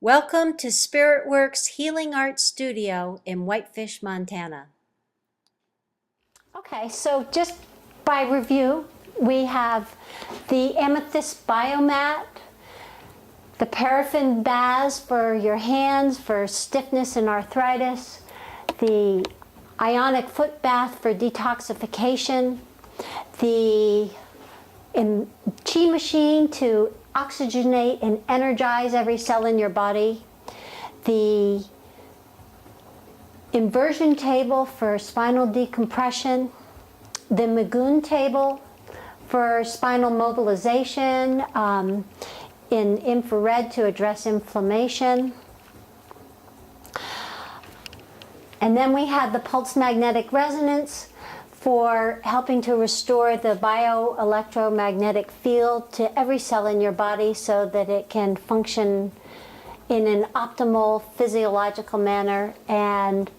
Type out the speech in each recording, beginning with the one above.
Welcome to Spiritworks Healing Arts Studio in Whitefish, Montana. Okay, so just by review, we have the amethyst biomat, the paraffin baths for your hands for stiffness and arthritis, the ionic foot bath for detoxification, the chi machine to oxygenate and energize every cell in your body, the inversion table for spinal decompression, the Magoon table for spinal mobilization in infrared to address inflammation. And then we have the pulse magnetic resonance for helping to restore the bioelectromagnetic field to every cell in your body so that it can function in an optimal physiological manner, and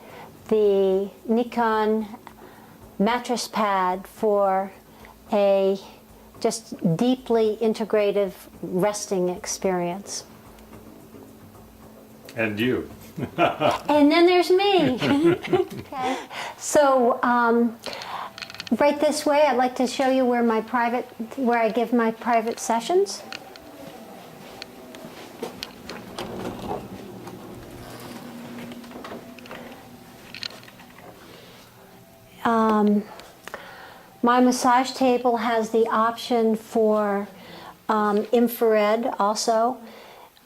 the Nikon mattress pad for a just deeply integrative resting experience. And you. And then there's me. Okay. So right this way, I'd like to show you where I give my private sessions. My massage table has the option for infrared also.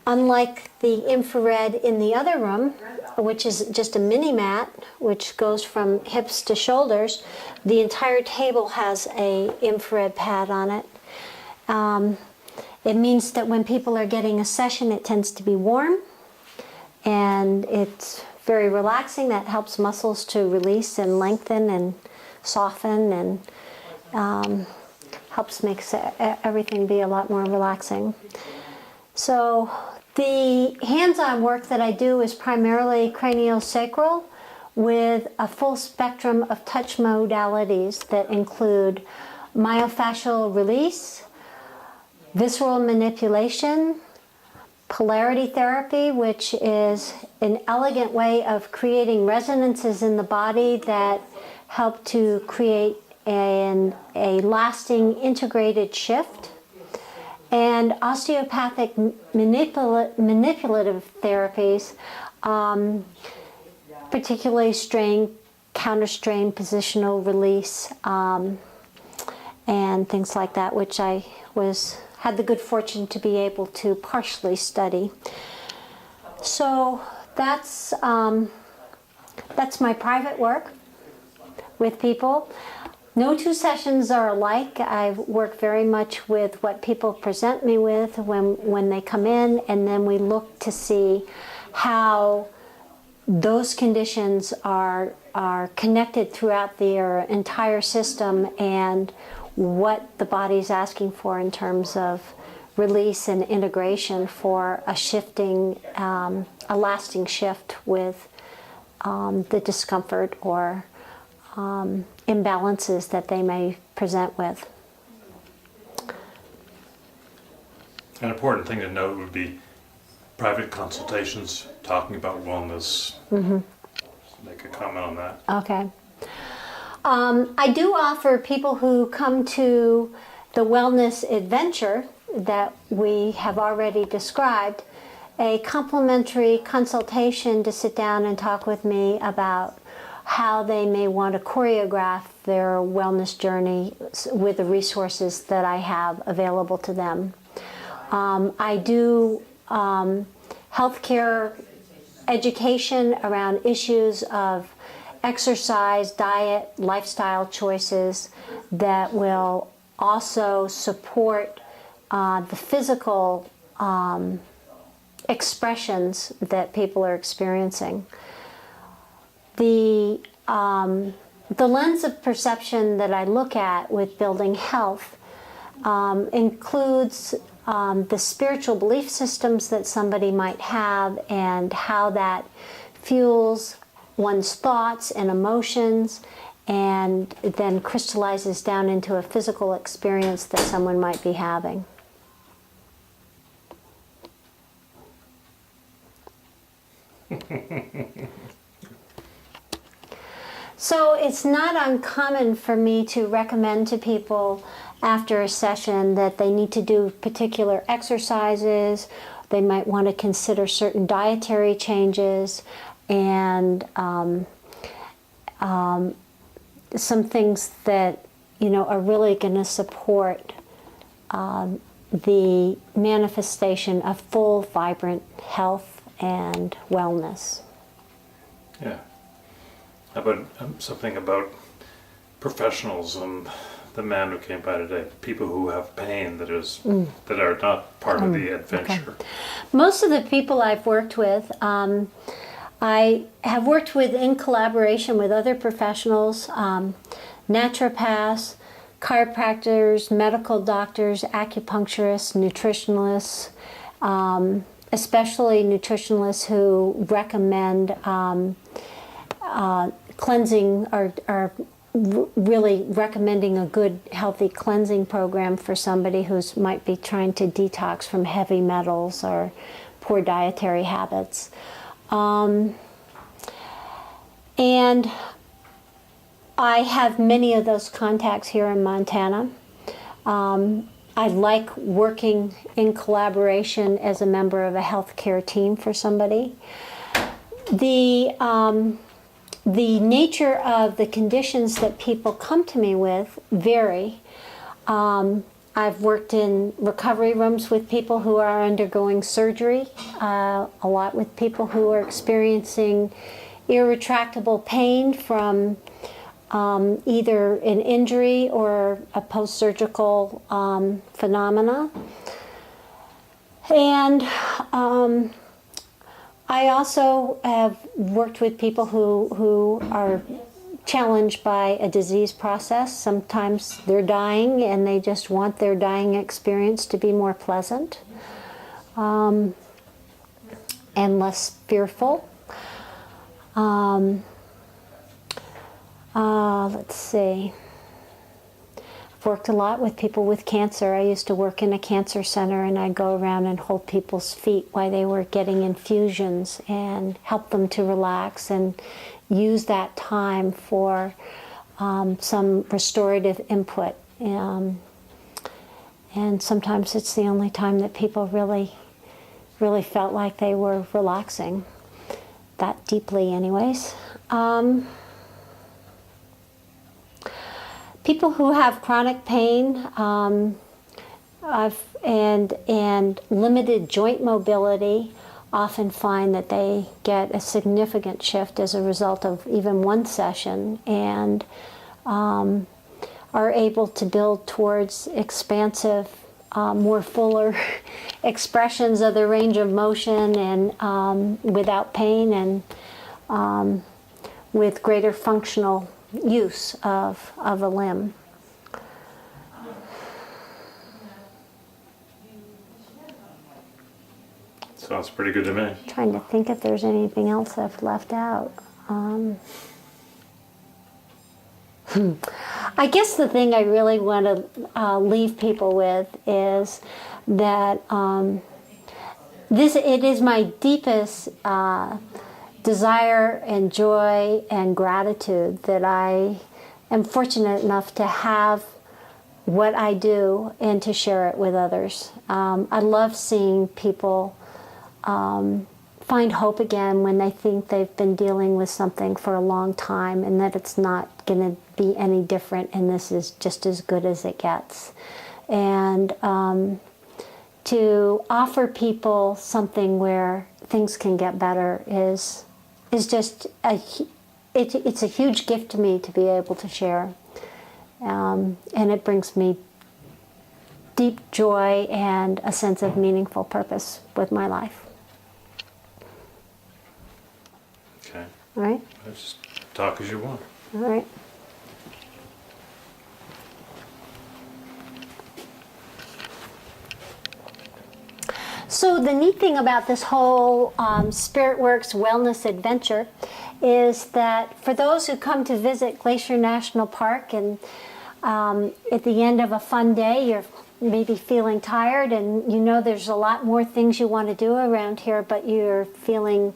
Unlike the infrared in the other room, which is just a mini mat, which goes from hips to shoulders, the entire table has a infrared pad on it. It means that when people are getting a session, it tends to be warm, and it's very relaxing. That helps muscles to release and lengthen and soften, and helps make everything be a lot more relaxing. So the hands-on work that I do is primarily craniosacral, with a full spectrum of touch modalities that include myofascial release, visceral manipulation, polarity therapy, which is an elegant way of creating resonances in the body that help to create a lasting integrated shift, and osteopathic manipulative therapies, particularly strain, counter-strain, positional release, and things like that, which I had the good fortune to be able to partially study. So that's my private work with people. No two sessions are alike. I work very much with what people present me with when they come in, and then we look to see how those conditions are connected throughout their entire system, and what the body's asking for in terms of release and integration for a shifting, a lasting shift with the discomfort or imbalances that they may present with. An important thing to note would be private consultations, talking about wellness. Mm-hmm. Make a comment on that. Okay. I do offer people who come to the wellness adventure that we have already described a complimentary consultation to sit down and talk with me about how they may want to choreograph their wellness journey with the resources that I have available to them. I do healthcare education around issues of exercise, diet, lifestyle choices that will also support the physical expressions that people are experiencing. The lens of perception that I look at with building health includes the spiritual belief systems that somebody might have, and how that fuels one's thoughts and emotions, and then crystallizes down into a physical experience that someone might be having. So it's not uncommon for me to recommend to people after a session that they need to do particular exercises. They might want to consider certain dietary changes and some things that are really going to support the manifestation of full, vibrant health and wellness. Yeah. How about something about professionals and the man who came by today, people who have pain that are not part of the adventure? Okay. Most of the people I've worked with, I have worked with in collaboration with other professionals, naturopaths, chiropractors, medical doctors, acupuncturists, nutritionalists, especially nutritionalists who recommend cleansing, are really recommending a good healthy cleansing program for somebody who might be trying to detox from heavy metals or poor dietary habits. And I have many of those contacts here in Montana. I like working in collaboration as a member of a healthcare team for somebody. The nature of the conditions that people come to me with vary. I've worked in recovery rooms with people who are undergoing surgery, a lot with people who are experiencing irretractable pain from either an injury or a post-surgical phenomena. And I also have worked with people who are challenged by a disease process. Sometimes they're dying and they just want their dying experience to be more pleasant and less fearful. Let's see. I've worked a lot with people with cancer. I used to work in a cancer center, and I'd go around and hold people's feet while they were getting infusions and help them to relax and use that time for some restorative input. And sometimes it's the only time that people really felt like they were relaxing, that deeply anyways. People who have chronic pain and limited joint mobility often find that they get a significant shift as a result of even one session, and are able to build towards expansive, more fuller expressions of the range of motion, and without pain, and with greater functional use of a limb. Sounds pretty good to me. Trying to think if there's anything else I've left out. I guess the thing I really want to leave people with is that it is my deepest desire and joy and gratitude that I am fortunate enough to have what I do and to share it with others. I love seeing people find hope again when they think they've been dealing with something for a long time and that it's not going to be any different and this is just as good as it gets. And to offer people something where things can get better is just it's a huge gift to me to be able to share, and it brings me deep joy and a sense of meaningful purpose with my life. Okay. All right. Just talk as you want. All right. So the neat thing about this whole Spiritworks wellness adventure is that for those who come to visit Glacier National Park and at the end of a fun day, you're maybe feeling tired and you know there's a lot more things you want to do around here, but you're feeling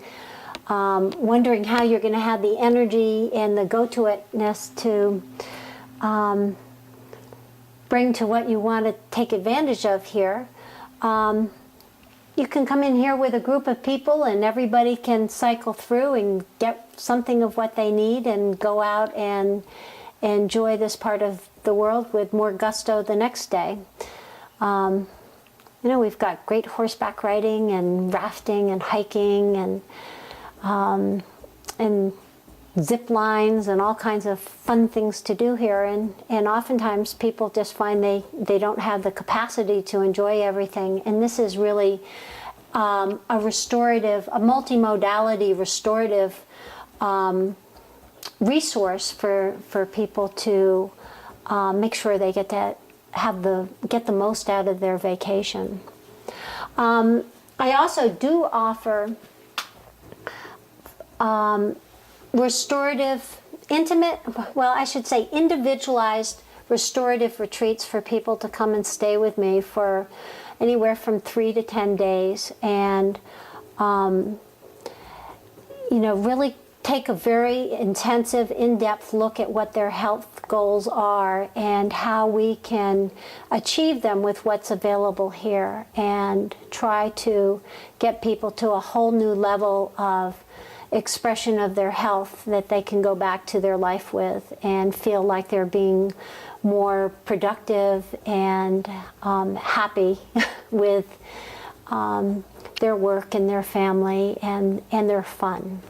wondering how you're going to have the energy and the go-to-itness to bring to what you want to take advantage of here, you can come in here with a group of people and everybody can cycle through and get something of what they need and go out and enjoy this part of the world with more gusto the next day. You know, we've got great horseback riding and rafting and hiking and zip lines and all kinds of fun things to do here. And oftentimes people just find they don't have the capacity to enjoy everything. And this is really a multimodality restorative resource for people to make sure they get to get the most out of their vacation. I also do offer restorative, individualized restorative retreats for people to come and stay with me for anywhere from 3 to 10 days, and really take a very intensive, in-depth look at what their health goals are and how we can achieve them with what's available here, and try to get people to a whole new level of expression of their health that they can go back to their life with and feel like they're being more productive and happy with their work and their family and their fun.